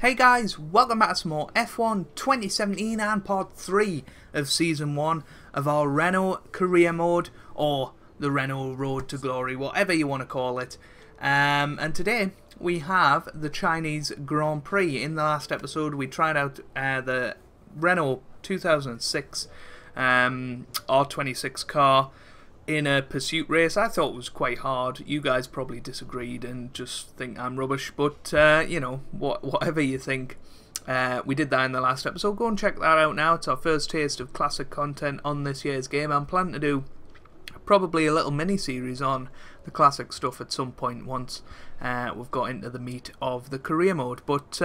Hey guys, welcome back to some more F1 2017 and part 3 of Season 1 of our Renault career mode, or the Renault Road to Glory, whatever you want to call it. And today we have the Chinese Grand Prix. In the last episode we tried out the Renault 2006 R26 car in a pursuit race. I thought it was quite hard. You guys probably disagreed and just think I'm rubbish, but you know, whatever you think, we did that in the last episode. Go and check that out now. It's our first taste of classic content on this year's game. I'm planning to do probably a little mini-series on the classic stuff at some point once we've got into the meat of the career mode. But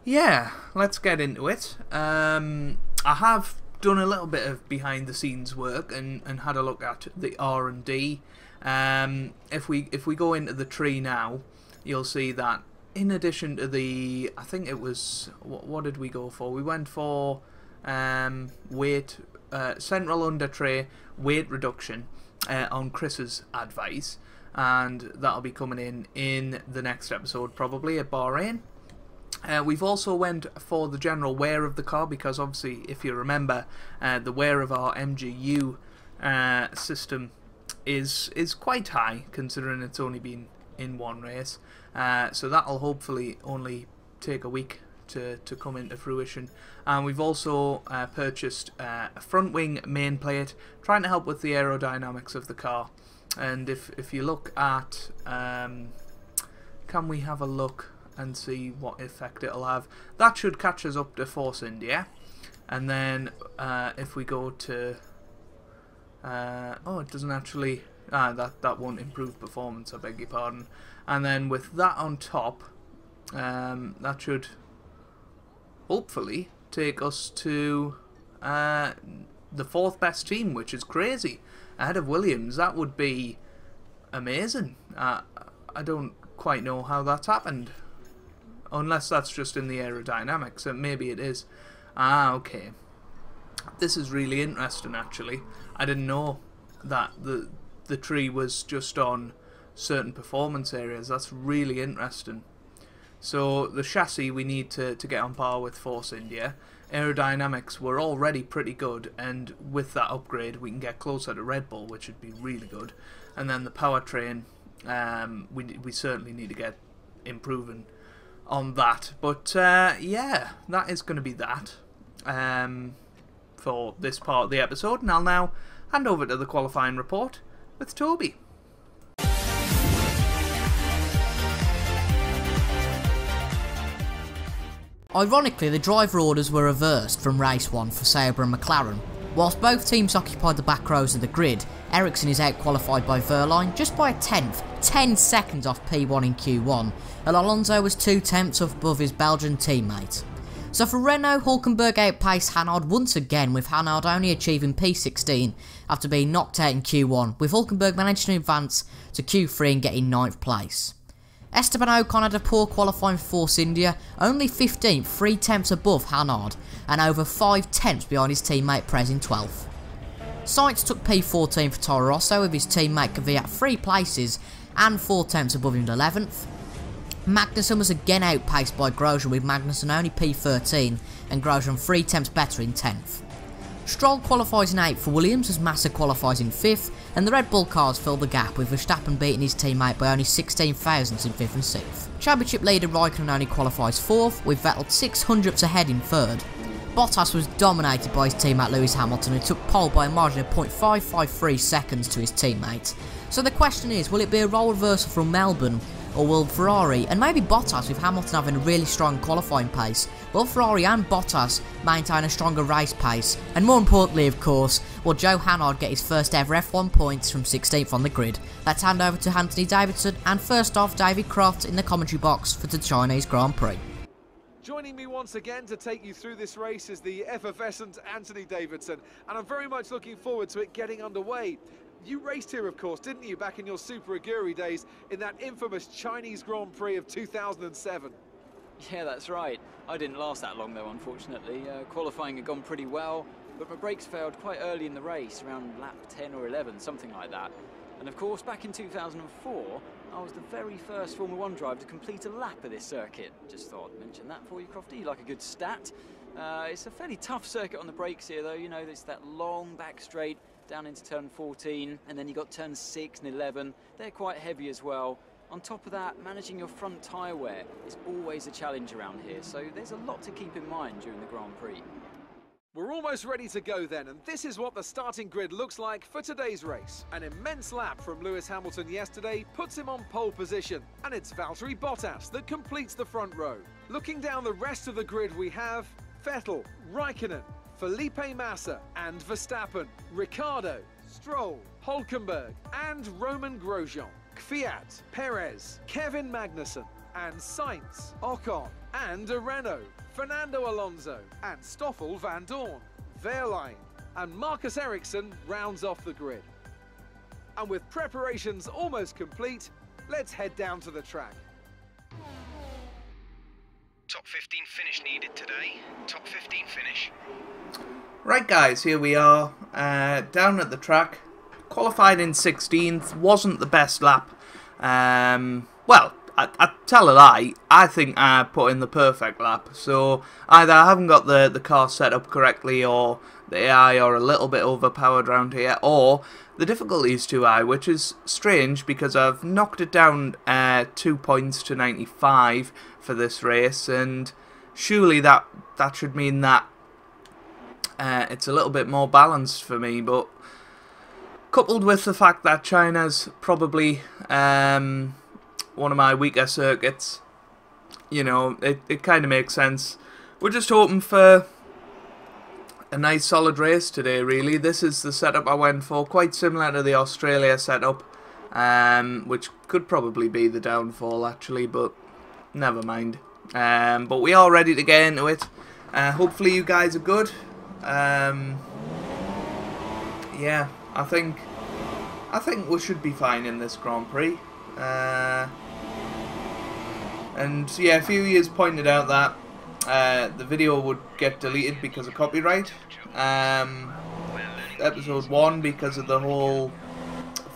yeah, let's get into it. I have done a little bit of behind the scenes work and had a look at the R&D. If we go into the tree now, you'll see that in addition to the, I think it was, what did we go for? We went for weight, central under tray weight reduction on Chris's advice, and that'll be coming in the next episode probably at Bahrain. We've also went for the general wear of the car, because obviously, if you remember, the wear of our MGU system is quite high, considering it's only been in one race. So that'll hopefully only take a week to come into fruition. And we've also purchased a front wing main plate, trying to help with the aerodynamics of the car. And if you look at, can we have a look and see what effect it'll have? That should catch us up to Force India. And then if we go to oh, it doesn't actually, that won't improve performance, I beg your pardon. And then with that on top, that should hopefully take us to the fourth best team, which is crazy, ahead of Williams. That would be amazing. I don't quite know how that's happened, unless that's just in the aerodynamics, and maybe it is. Okay. This is really interesting, actually. I didn't know that the tree was just on certain performance areas. That's really interesting. So the chassis we need to get on par with Force India. Aerodynamics were already pretty good, and with that upgrade we can get closer to Red Bull, which would be really good. And then the powertrain, we certainly need to get improving on that. But yeah, that is going to be that for this part of the episode, and I'll now hand over to the qualifying report with Toby. Ironically, the driver orders were reversed from race 1 for Sauber and McLaren. Whilst both teams occupied the back rows of the grid, Ericsson is out-qualified by Wehrlein just by a tenth, 10 seconds off P1 in Q1, and Alonso was 2 tenths above his Belgian teammate. So for Renault, Hulkenberg outpaced Hanaud once again, with Hanaud only achieving P16 after being knocked out in Q1, with Hulkenberg managing to advance to Q3 and getting 9th place. Esteban Ocon had a poor qualifying for Force India, only 15th, 3 tenths above Hanaud, and over 5 tenths behind his teammate Prez in 12th. Sainz took P14 for Toro Rosso, with his teammate Kvyat 3 places and 4 tenths above him in 11th. Magnussen was again outpaced by Grosjean, with Magnussen only P13 and Grosjean 3 tenths better in 10th. Stroll qualifies in 8th for Williams, as Massa qualifies in 5th, and the Red Bull cars fill the gap, with Verstappen beating his teammate by only 16 thousandths in 5th and 6th. Championship leader Raikkonen only qualifies 4th, with Vettel 600ths ahead in 3rd. Bottas was dominated by his teammate Lewis Hamilton, who took pole by a margin of 0.553 seconds to his teammate. So the question is, will it be a role reversal from Melbourne, or will Ferrari, and maybe Bottas, with Hamilton having a really strong qualifying pace, will Ferrari and Bottas maintain a stronger race pace? And more importantly, of course, will Joe Hanaud get his first ever F1 points from 16th on the grid? Let's hand over to Anthony Davidson, and first off, David Croft in the commentary box for the Chinese Grand Prix. Joining me once again to take you through this race is the effervescent Anthony Davidson, and I'm very much looking forward to it getting underway. You raced here, of course, didn't you, back in your Super Aguri days in that infamous Chinese Grand Prix of 2007? Yeah, that's right. I didn't last that long, though, unfortunately. Qualifying had gone pretty well, but my brakes failed quite early in the race, around lap 10 or 11, something like that. And of course, back in 2004, I was the very first Formula 1 driver to complete a lap of this circuit. Just thought I'd mention that for you, Crofty. You like a good stat. It's a fairly tough circuit on the brakes here, though. You know, there's that long back straight down into turn 14, and then you got turn 6 and 11. They're quite heavy as well. On top of that, managing your front tyre wear is always a challenge around here, so there's a lot to keep in mind during the Grand Prix. We're almost ready to go then, and this is what the starting grid looks like for today's race. An immense lap from Lewis Hamilton yesterday puts him on pole position, and it's Valtteri Bottas that completes the front row. Looking down the rest of the grid, we have Vettel, Raikkonen, Felipe Massa and Verstappen, Ricciardo, Stroll, Hulkenberg and Roman Grosjean, Kvyat, Perez, Kevin Magnussen and Sainz, Ocon and Renault, Fernando Alonso and Stoffel van Dorn, Wehrlein and Marcus Ericsson rounds off the grid. And with preparations almost complete, let's head down to the track. Top 15 finish needed today. Top 15 finish. Right guys, here we are, down at the track. Qualified in 16th, wasn't the best lap. Well, I tell a lie, I think I put in the perfect lap. So either I haven't got the car set up correctly, or the AI are a little bit overpowered around here, or the difficulty is too high, which is strange because I've knocked it down 2 points to 95 for this race, and surely that should mean that it's a little bit more balanced for me. But coupled with the fact that China's probably one of my weaker circuits, you know, it kind of makes sense. We're just hoping for a nice solid race today, really. This is the setup I went for, quite similar to the Australia setup, which could probably be the downfall actually, but never mind. But we are ready to get into it. Hopefully you guys are good. Yeah, I think we should be fine in this Grand Prix. And yeah, a few years pointed out that the video would get deleted because of copyright. Episode 1 because of the whole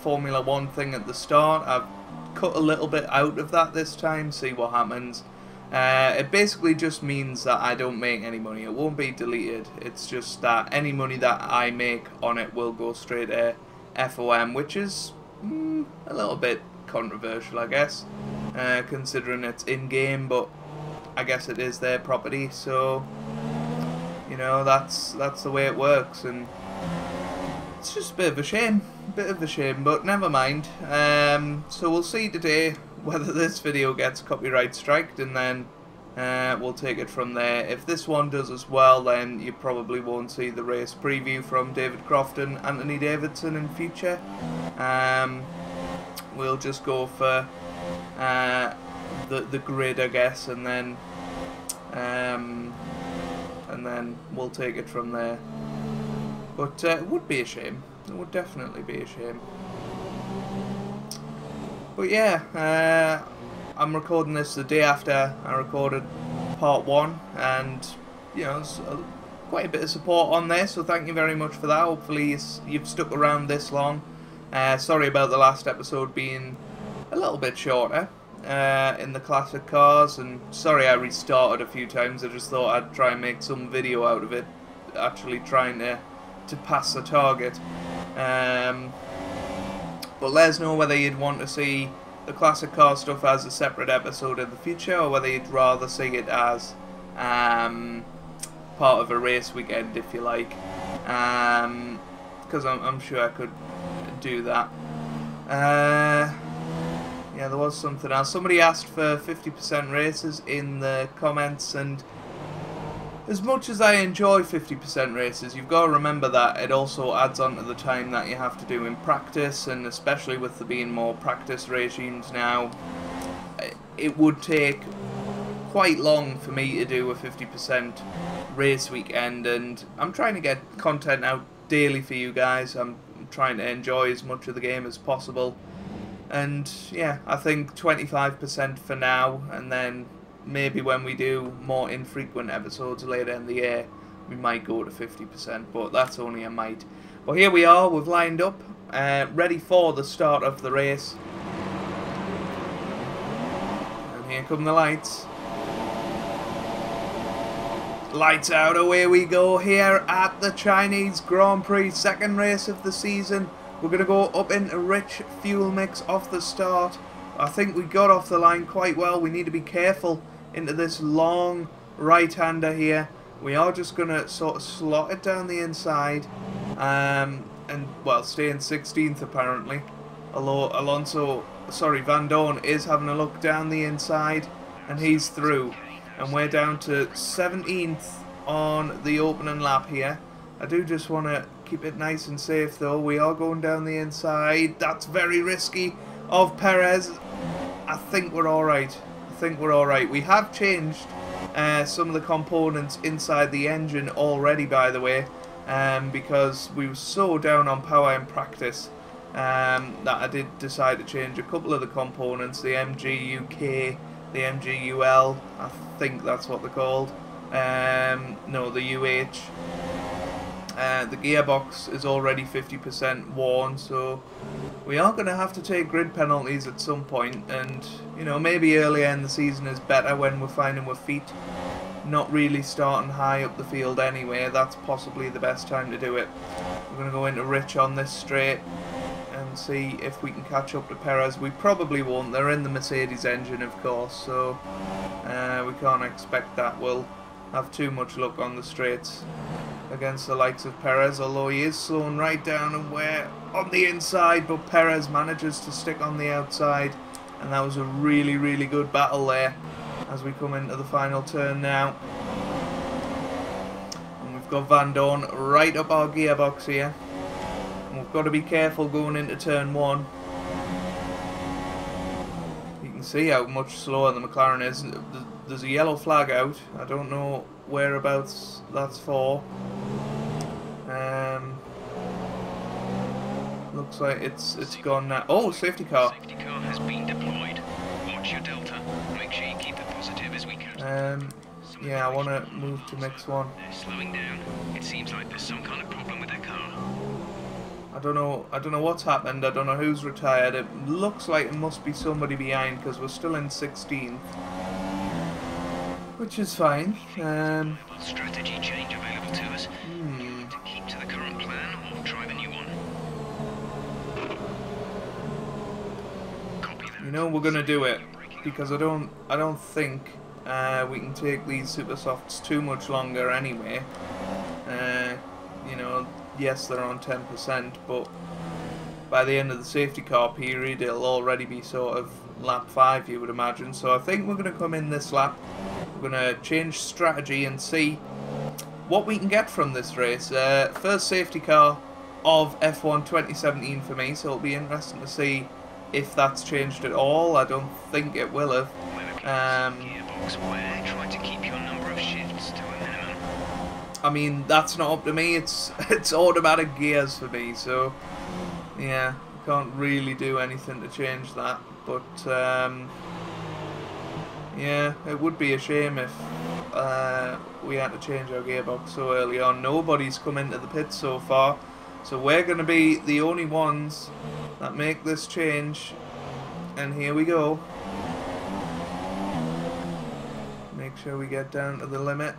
Formula 1 thing at the start. I've cut a little bit out of that this time, see what happens. It basically just means that I don't make any money. It won't be deleted. It's just that any money that I make on it will go straight to FOM, which is a little bit controversial, I guess, considering it's in-game, but I guess it is their property, so you know, that's the way it works, and it's just a bit of a shame, but never mind. So we'll see today whether this video gets copyright striked, and then we'll take it from there. If this one does as well, then you probably won't see the race preview from David Croft and Anthony Davidson in future. We'll just go for the grid, I guess, and then we'll take it from there. But it would be a shame. It would definitely be a shame. But yeah, I'm recording this the day after I recorded part 1, and you know, there's quite a bit of support on there, so thank you very much for that. Hopefully you've stuck around this long. Sorry about the last episode being a little bit shorter in the classic cars, and sorry I restarted a few times. I just thought I'd try and make some video out of it, actually trying to pass the target. But let us know whether you'd want to see the classic car stuff as a separate episode in the future, or whether you'd rather see it as part of a race weekend, if you like, because I'm sure I could do that. Yeah, there was something else. Somebody asked for 50% races in the comments, and as much as I enjoy 50% races, you've got to remember that it also adds on to the time that you have to do in practice, and especially with there being more practice regimes now, it would take quite long for me to do a 50% race weekend, and I'm trying to get content out daily for you guys. I'm trying to enjoy as much of the game as possible, and yeah, I think 25% for now, and then maybe when we do more infrequent episodes later in the year, we might go to 50%, but that's only a might. But here we are, we've lined up, ready for the start of the race. And here come the lights. Lights out, away we go here at the Chinese Grand Prix, second race of the season. We're going to go up into rich fuel mix off the start. I think we got off the line quite well. We need to be careful into this long right-hander here. We are just going to sort of slot it down the inside. And, well, stay in 16th apparently. Although Van Dorn is having a look down the inside. And he's through. And we're down to 17th on the opening lap here. I do just want to keep it nice and safe though. We are going down the inside. That's very risky of Perez. I think we're alright. We have changed some of the components inside the engine already, by the way. Because we were so down on power in practice that I did decide to change a couple of the components. The MGUK, the MGUL, I think that's what they're called. No, the UH. The gearbox is already 50% worn, so we are going to have to take grid penalties at some point. And, you know, maybe earlier in the season is better when we're finding our feet not really starting high up the field anyway. That's possibly the best time to do it. We're going to go into rich on this straight and see if we can catch up to Perez. We probably won't. They're in the Mercedes engine, of course, so we can't expect that we'll have too much luck on the straights against the likes of Perez, although he is slowing right down and we're on the inside, but Perez manages to stick on the outside, and that was a really, really good battle there as we come into the final turn now. And we've got Van Dorn right up our gearbox here. We've got to be careful going into turn 1. You can see how much slower the McLaren is. There's a yellow flag out. I don't know whereabouts that's for. Looks like it's gone now. Oh, safety car. Safety car has been deployed. Watch your delta. Make sure you keep it positive as we can. Yeah, I want to move to mix 1. They're slowing down. It seems like there's some kind of problem with their car. I don't know what's happened. I don't know who's retired. It looks like it must be somebody behind because we're still in 16th, which is fine. Strategy change available to us. To keep to the current plan or try the new one. Copy that. You know, we're gonna do it because I don't think we can take these super softs too much longer anyway. You know. Yes, they're on 10%, but by the end of the safety car period, it'll already be sort of lap 5, you would imagine. So I think we're going to come in this lap. We're going to change strategy and see what we can get from this race. First safety car of F1 2017 for me, so it'll be interesting to see if that's changed at all. I don't think it will have. Gearbox where? Try to keep your number of shifts to a minimum. I mean, that's not up to me. It's automatic gears for me, so yeah, can't really do anything to change that. But yeah, it would be a shame if we had to change our gearbox so early on. Nobody's come into the pits so far, so we're going to be the only ones that make this change. And here we go. Make sure we get down to the limit.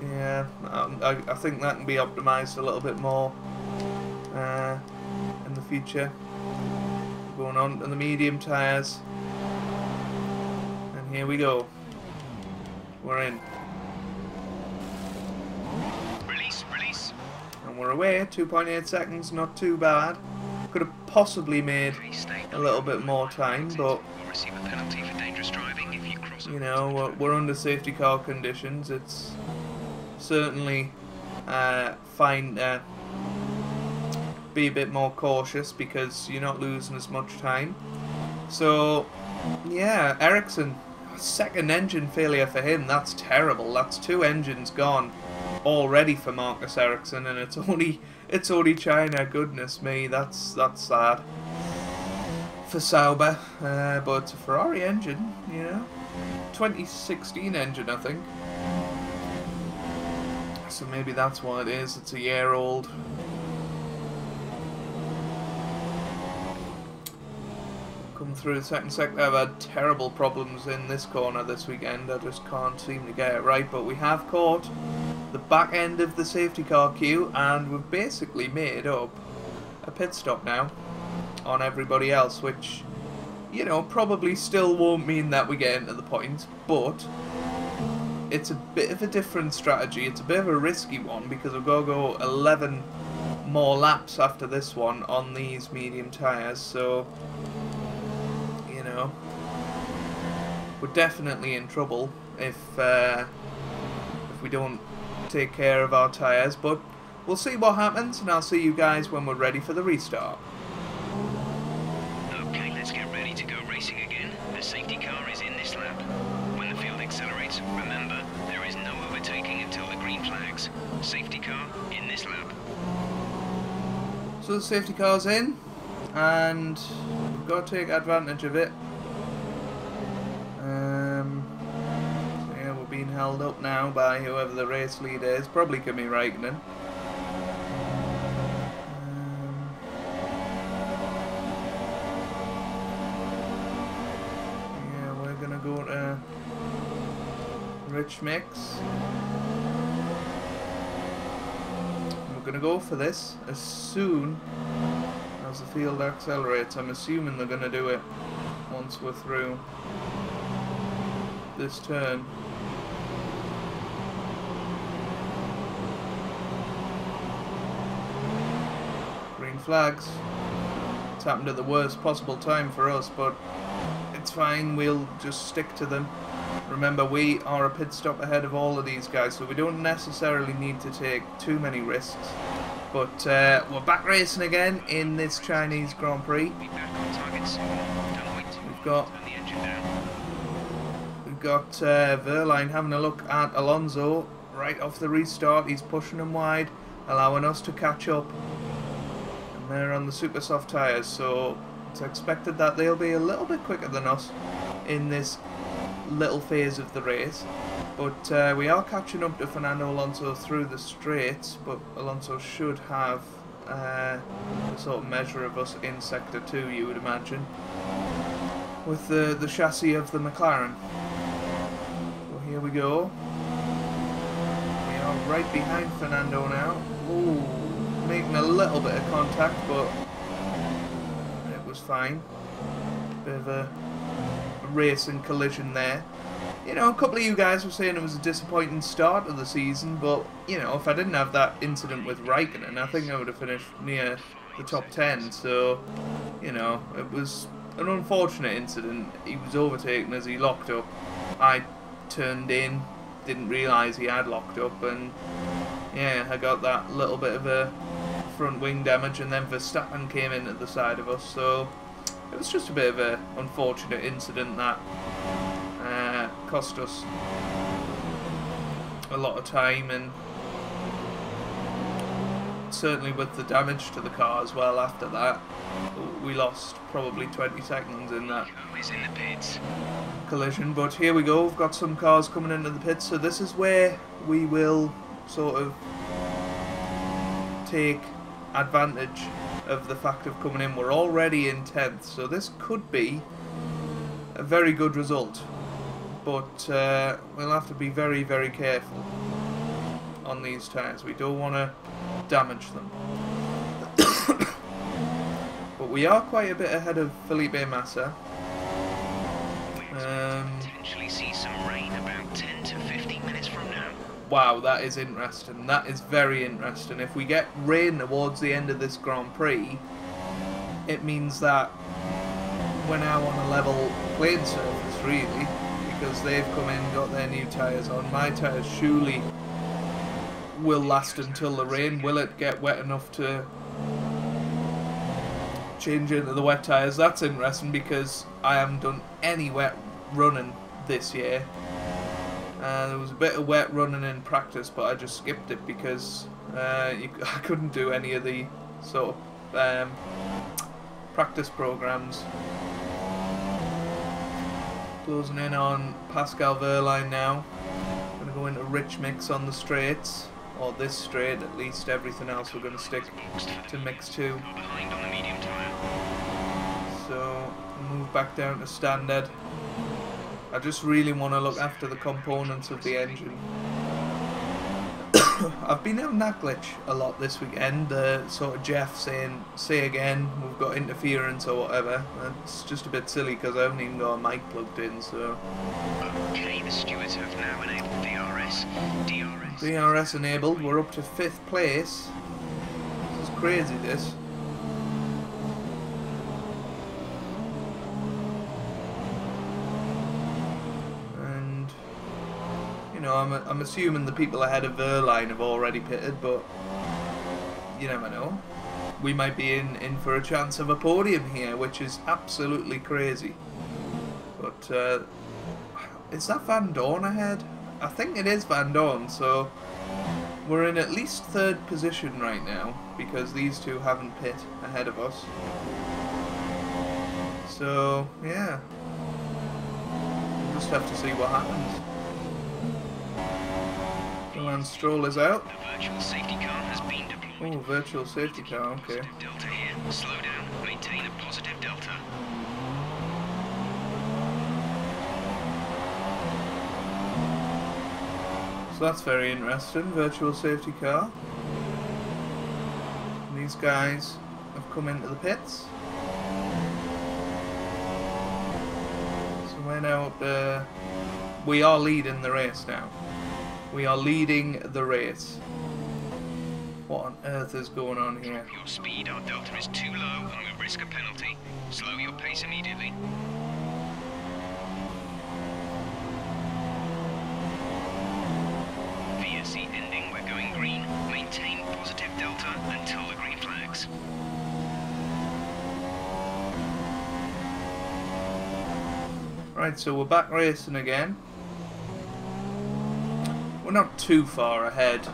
Yeah, I think that can be optimised a little bit more in the future. Going on to the medium tyres. And here we go. We're in. Release. And we're away. 2.8 seconds, not too bad. Could have possibly made a little bit more time, but You'll receive a penalty for dangerous driving if you cross. you know, we're under safety car conditions. It's certainly fine to be a bit more cautious because you're not losing as much time. So yeah, Ericsson, second engine failure for him. That's terrible. That's 2 engines gone already for Marcus Ericsson, and it's only China. Goodness me, that's sad for Sauber, but it's a Ferrari engine, you know, 2016 engine, I think. So maybe that's what it is. It's a year old. Come through the second sector. I've had terrible problems in this corner this weekend. I just can't seem to get it right, but we have caught the back end of the safety car queue, and we've basically made up a pit stop now on everybody else, which, you know, probably still won't mean that we get into the points, but it's a bit of a different strategy. It's a bit of a risky one because we've got to go 11 more laps after this one on these medium tyres, so, you know, we're definitely in trouble if we don't take care of our tyres, but we'll see what happens, and I'll see you guys when we're ready for the restart. Okay, let's get ready to go racing again. The safety car is in this lap. When the field accelerates, remember, there is no overtaking until the green flags. Safety car in this lap. So the safety car's in, and we've got to take advantage of it. So yeah, we're being held up now by whoever the race leader is, probably Kimi Räikkönen. Yeah, we're gonna go to Rich Mix. We're gonna go for this as soon as the field accelerates. I'm assuming they're gonna do it once we're through this turn. Green flags. It's happened at the worst possible time for us, but it's fine, we'll just stick to them. Remember, we are a pit stop ahead of all of these guys, so we don't necessarily need to take too many risks. But we're back racing again in this Chinese Grand Prix. We've got Wehrlein having a look at Alonso right off the restart. He's pushing him wide, allowing us to catch up. And they're on the super soft tyres, so it's expected that they'll be a little bit quicker than us in this little phase of the race, but we are catching up to Fernando Alonso through the straights, but Alonso should have a sort of measure of us in sector 2, you would imagine, with the chassis of the McLaren. So here we go. We are right behind Fernando now. Ooh, making a little bit of contact, but it was fine. Bit of a racing collision there. You know, a couple of you guys were saying it was a disappointing start of the season, but, you know, if I didn't have that incident with Räikkönen, I think I would have finished near the top 10, so, you know, it was an unfortunate incident. He was overtaken as he locked up. I turned in, didn't realise he had locked up, and, yeah, I got that little bit of a front wing damage, and then Verstappen came in at the side of us, so it was just a bit of an unfortunate incident that cost us a lot of time, and certainly with the damage to the car as well after that, we lost probably 20 seconds in that collision. But here we go, we've got some cars coming into the pits, so this is where we will sort of take advantage of the fact of coming in. We're already in 10th, so this could be a very good result, but we'll have to be very, very careful on these tyres. We don't want to damage them. But we are quite a bit ahead of Felipe Massa. Potentially see some rain about 10 to 15 minutes from now. Wow, that is interesting. That is very interesting. If we get rain towards the end of this Grand Prix, it means that we're now on a level playing surface, really, because they've come in, got their new tyres on. My tyres surely will last until the rain. Will it get wet enough to change into the wet tyres? That's interesting, because I haven't done any wet running this year. There was a bit of wet running in practice, but I just skipped it because I couldn't do any of the sort of practice programs. Closing in on Pascal Wehrlein now. Going to go into rich mix on the straights, or this straight at least. Everything else we're going to stick to mix 2. So move back down to standard. I just really want to look after the components of the engine. I've been having that glitch a lot this weekend, sort of Jeff saying, say again, we've got interference or whatever. It's just a bit silly because I haven't even got a mic plugged in, so... Okay, the stewards have now enabled DRS. DRS enabled, we're up to 5th place. This is crazy, this. You know, I'm assuming the people ahead of Verline have already pitted, but you never know. We might be in for a chance of a podium here, which is absolutely crazy. But is that Van Dorn ahead? I think it is Van Dorn, so we're in at least 3rd position right now, because these two haven't pit ahead of us. So, yeah. We'll just have to see what happens. And Stroll is out. The virtual safety car has been deployed. Oh, virtual safety car, okay. Delta here. Slow down. Maintain a positive delta. So that's very interesting. Virtual safety car. And these guys have come into the pits. So we're now we are leading the race now. We are leading the race. What on earth is going on here? Your speed, our delta is too low and we risk a penalty. Slow your pace immediately. VSC ending, we're going green. Maintain positive delta until the green flags. Right, so we're back racing again. We're not too far ahead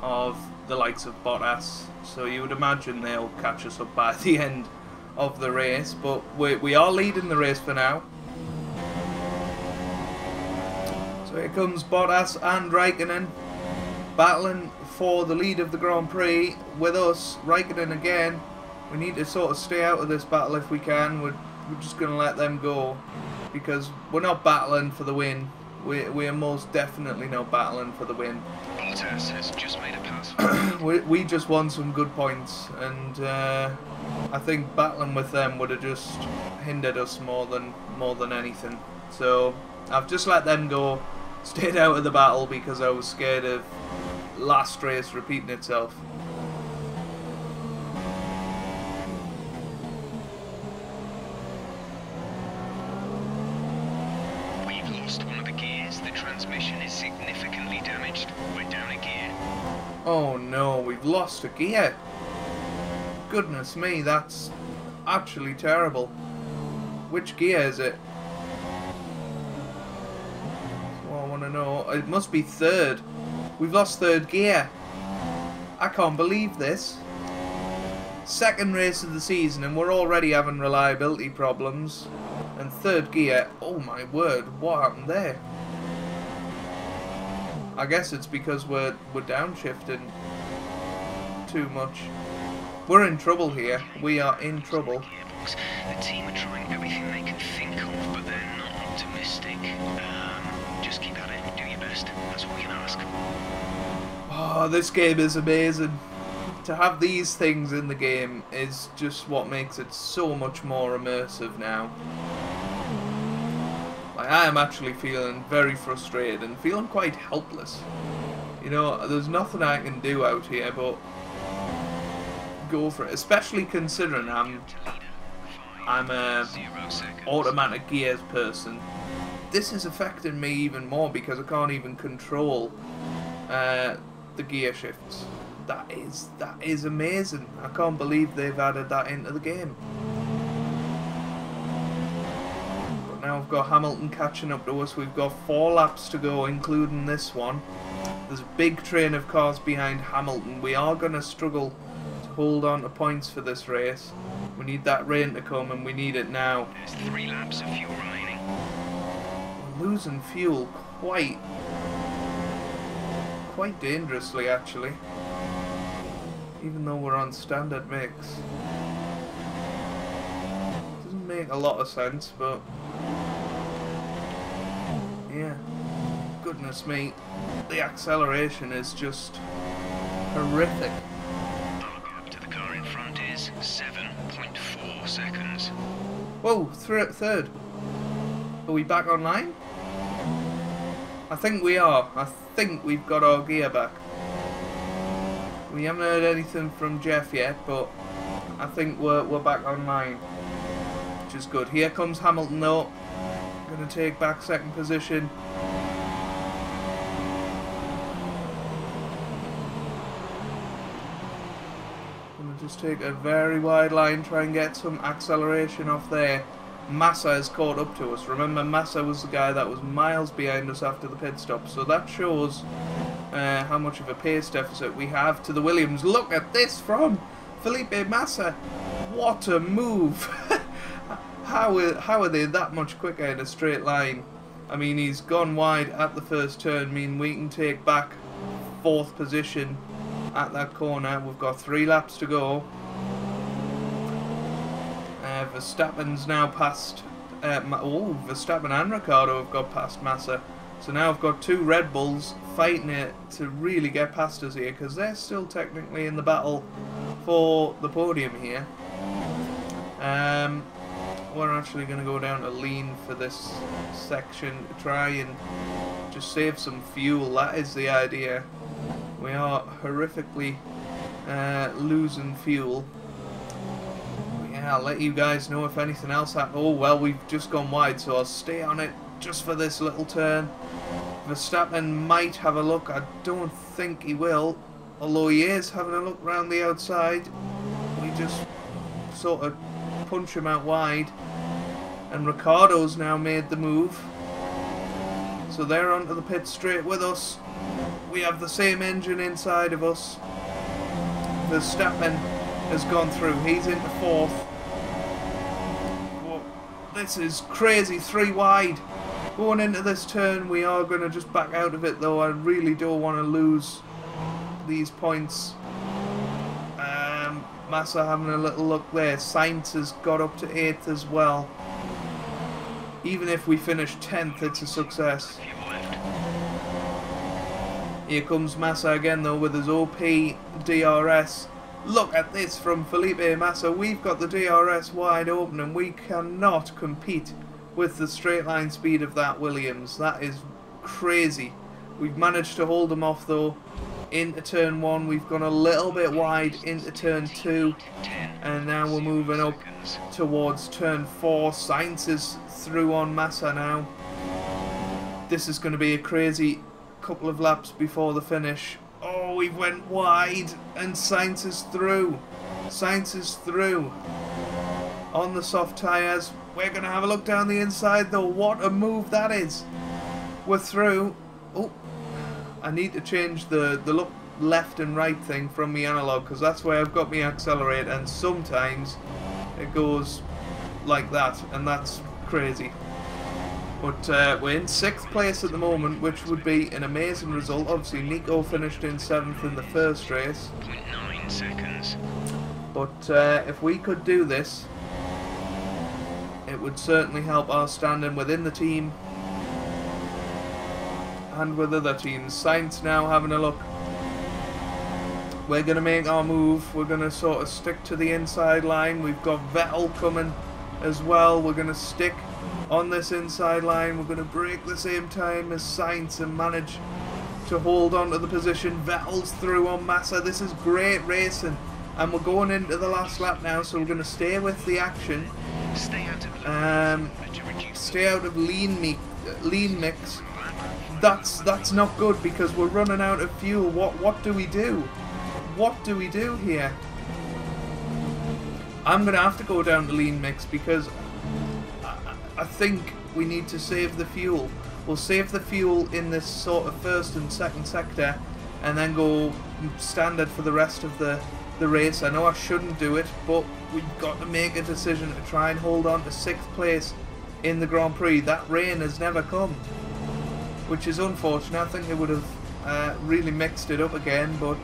of the likes of Bottas, so you would imagine they'll catch us up by the end of the race, but we are leading the race for now. So here comes Bottas and Raikkonen battling for the lead of the Grand Prix with us. Raikkonen again. We need to sort of stay out of this battle if we can. We're just going to let them go because we're not battling for the win. We are most definitely not battling for the win. Bottas has just made a pass. we just won some good points, and I think battling with them would have just hindered us more than anything. So I've just let them go, stayed out of the battle because I was scared of last race repeating itself. Transmission is significantly damaged. We're down a gear. Oh no, we've lost a gear. Goodness me, that's actually terrible. Which gear is it? That's what I want to know. It must be 3rd. We've lost 3rd gear. I can't believe this. 2nd race of the season and we're already having reliability problems. And 3rd gear, oh my word, what happened there? I guess it's because we're downshifting too much. We're in trouble here. We are in trouble. The team are trying everything they can think of, but they're not optimistic. Just keep at it. Do your best. That's all we can ask. Oh, this game is amazing. To have these things in the game is just what makes it so much more immersive now. I am actually feeling very frustrated and feeling quite helpless. You know, there's nothing I can do out here but go for it. Especially considering I'm a automatic gears person. This is affecting me even more because I can't even control the gear shifts. That is amazing. I can't believe they've added that into the game. Now we've got Hamilton catching up to us. We've got 4 laps to go, including this one. There's a big train of cars behind Hamilton. We are going to struggle to hold on to points for this race. We need that rain to come, and we need it now. There's 3 laps of fuel remaining. We're losing fuel quite dangerously, actually. Even though we're on standard mix. Make make a lot of sense, but yeah, goodness me, the acceleration is just horrific. Our gap to the car in front is 7.4 seconds. Whoa, third. Are we back online? I think we are. I think we've got our gear back. We haven't heard anything from Jeff yet, but I think we're back online, which is good. Here comes Hamilton though. Going to take back second position. Going to just take a very wide line, try and get some acceleration off there. Massa has caught up to us. Remember, Massa was the guy that was miles behind us after the pit stop, so that shows how much of a pace deficit we have to the Williams. Look at this from Felipe Massa. What a move. How are they that much quicker in a straight line? I mean, he's gone wide at the first turn. I mean, we can take back fourth position at that corner. We've got 3 laps to go. Verstappen's now past Verstappen and Ricciardo have got past Massa, so now I've got 2 Red Bulls fighting it to really get past us here, because they're still technically in the battle for the podium here. We're actually going to go down to lean for this section to try and just save some fuel. That is the idea. We are horrifically losing fuel. I'll let you guys know if anything else happens. Oh well, we've just gone wide, so I'll stay on it just for this little turn. Verstappen might have a look. I don't think he will, although he is having a look round the outside. We just sort of punch him out wide, and Ricciardo's now made the move, so they're onto the pit straight with us. We have the same engine inside of us. Verstappen has gone through. He's into 4th. This is crazy, 3 wide. Going into this turn, we are going to just back out of it though. I really don't want to lose these points. Massa having a little look there. Sainz has got up to 8th as well. Even if we finish 10th, it's a success. Here comes Massa again though with his OP DRS. Look at this from Felipe Massa. We've got the DRS wide open and we cannot compete with the straight line speed of that Williams. That is crazy. We've managed to hold them off though into turn 1. We've gone a little bit wide into turn 2, and now we're moving up towards turn 4. Sainz is through on Massa now. This is going to be a crazy couple of laps before the finish. Oh, we went wide and Sainz is through. Sainz is through on the soft tyres. We're going to have a look down the inside though. What a move that is. We're through. Oh, I need to change the look left and right thing from my analog, because that's where I've got my accelerator, and sometimes it goes like that, and that's crazy. But we're in 6th place at the moment, which would be an amazing result. Obviously Nico finished in 7th in the first race. 0.9 seconds. But if we could do this, it would certainly help our standing within the team and with other teams. Sainz now having a look. We're going to make our move. We're going to sort of stick to the inside line. We've got Vettel coming as well. We're going to stick on this inside line. We're going to brake the same time as Sainz and manage to hold on to the position. Vettel's through on Massa. This is great racing, and we're going into the last lap now, so we're going to stay with the action. Stay out of lean mix. That's not good, because we're running out of fuel. What do we do? What do we do here? I'm going to have to go down to lean mix, because I think we need to save the fuel. We'll save the fuel in this sort of first and second sector, and then go standard for the rest of the race. I know I shouldn't do it, but we've got to make a decision to try and hold on to 6th place in the Grand Prix. That rain has never come, which is unfortunate. I think they would have really mixed it up again, but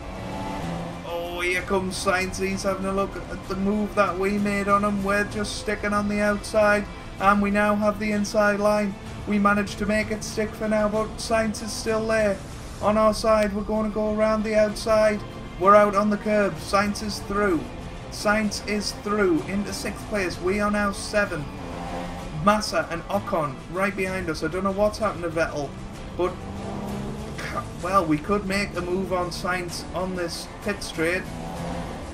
oh, here comes Sainz. He's having a look at the move that we made on him. We're just sticking on the outside, and we now have the inside line. We managed to make it stick for now, but Sainz is still there. On our side, we're going to go around the outside. We're out on the curb. Sainz is through. Sainz is through into 6th place. We are now 7th. Massa and Ocon right behind us. I don't know what's happened to Vettel, but well, we could make a move on Sainz on this pit straight.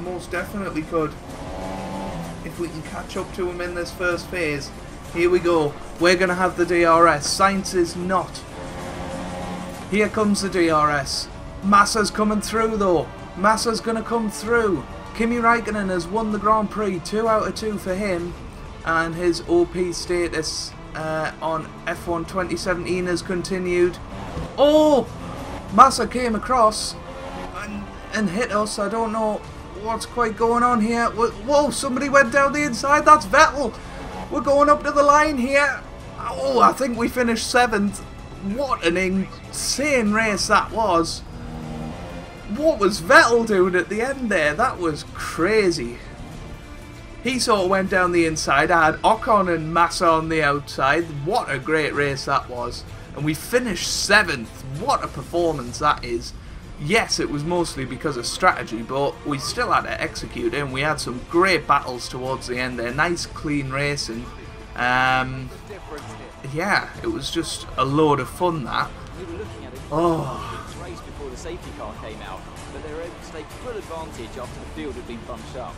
Most definitely could. If we can catch up to him in this first phase. Here we go. We're going to have the DRS. Sainz is not. Here comes the DRS. Massa's coming through though. Massa's going to come through. Kimi Raikkonen has won the Grand Prix. 2 out of 2 for him. And his OP status on F1 2017 has continued. Oh! Massa came across and hit us. I don't know what's quite going on here. Whoa, somebody went down the inside. That's Vettel. We're going up to the line here. Oh, I think we finished 7th. What an insane race that was. What was Vettel doing at the end there? That was crazy. He sort of went down the inside. I had Ocon and Massa on the outside. What a great race that was. And we finished 7th. What a performance that is. Yes, it was mostly because of strategy, but we still had to execute it, and we had some great battles towards the end there. Nice, clean racing. Yeah, it was just a load of fun, that. Oh. Race before the safety car came out, but they were able to take full advantage after the field had been bunched up.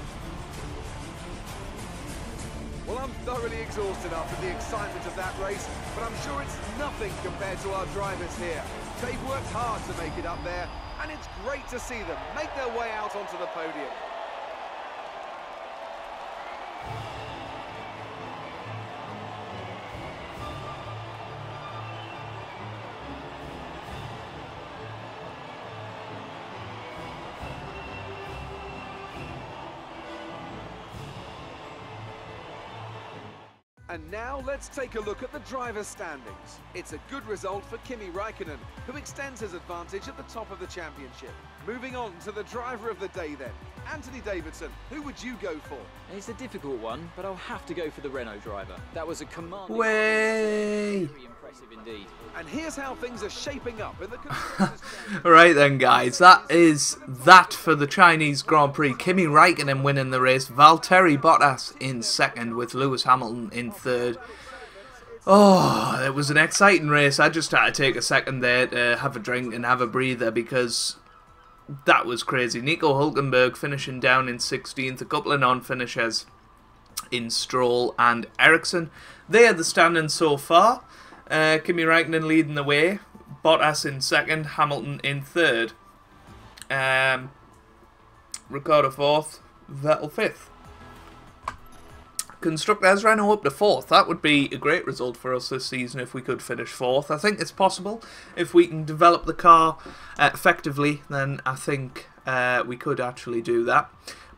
Well, I'm thoroughly exhausted after the excitement of that race, but I'm sure it's nothing compared to our drivers here. They've worked hard to make it up there, and it's great to see them make their way out onto the podium. And now let's take a look at the driver's standings. It's a good result for Kimi Raikkonen, who extends his advantage at the top of the championship. Moving on to the driver of the day then. Anthony Davidson, who would you go for? It's a difficult one, but I'll have to go for the Renault driver. That was a commanding... Way! Very impressive indeed. And here's how things are shaping up in the Constructors' Championship. Right then, guys, that is that for the Chinese Grand Prix. Kimi Raikkonen winning the race, Valtteri Bottas in 2nd with Lewis Hamilton in 3rd. Oh, it was an exciting race. I just had to take a second there to have a drink and have a breather because that was crazy. Nico Hulkenberg finishing down in 16th, a couple of non-finishers in Stroll and Ericsson. They are the standings so far. Kimi Raikkonen leading the way, Bottas in 2nd, Hamilton in 3rd, Ricciardo 4th, Vettel 5th. Constructors, Renault up to 4th. That would be a great result for us this season if we could finish 4th. I think it's possible. If we can develop the car effectively, then I think we could actually do that.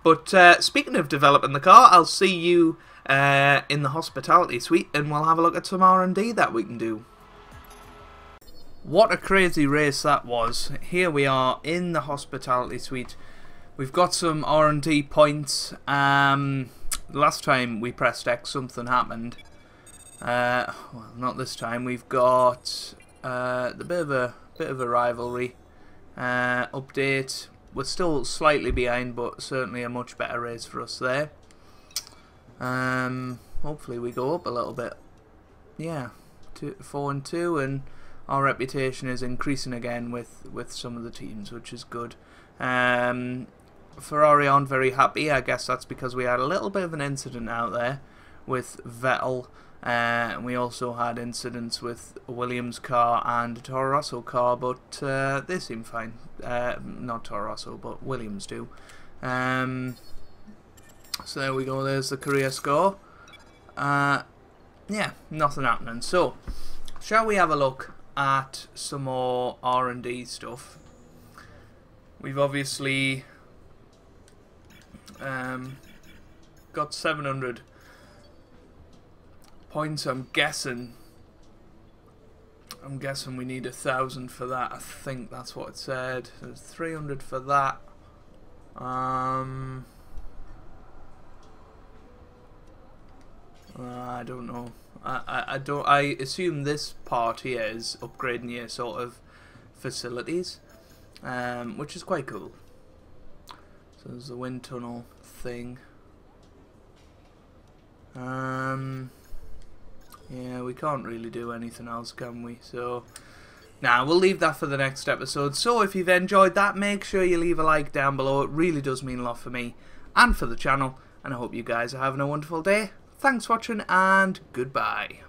But speaking of developing the car, I'll see you in the hospitality suite, and we'll have a look at some R&D that we can do. What a crazy race that was. Here we are in the hospitality suite. We've got some R&D points. Last time we pressed X, something happened. Well, not this time. We've got the bit of a rivalry update. We're still slightly behind, but certainly a much better race for us there. Hopefully we go up a little bit. Yeah, 4-2, and our reputation is increasing again with some of the teams, which is good. Ferrari aren't very happy. I guess that's because we had a little bit of an incident out there with Vettel. We also had incidents with a Williams car and a Toro Rosso car, but they seem fine. Not Toro Rosso, but Williams do. So there we go, there's the career score. Yeah, nothing happening. So, shall we have a look at some more R&D stuff? We've obviously got 700 points. I'm guessing we need 1,000 for that. I think that's what it said. There's 300 for that. don't know. I don't. I assume this part here is upgrading your sort of facilities, which is quite cool. So there's the wind tunnel thing. Yeah, we can't really do anything else, can we? So, nah, we'll leave that for the next episode. So if you've enjoyed that, make sure you leave a like down below. It really does mean a lot for me and for the channel. And I hope you guys are having a wonderful day. Thanks for watching, and goodbye.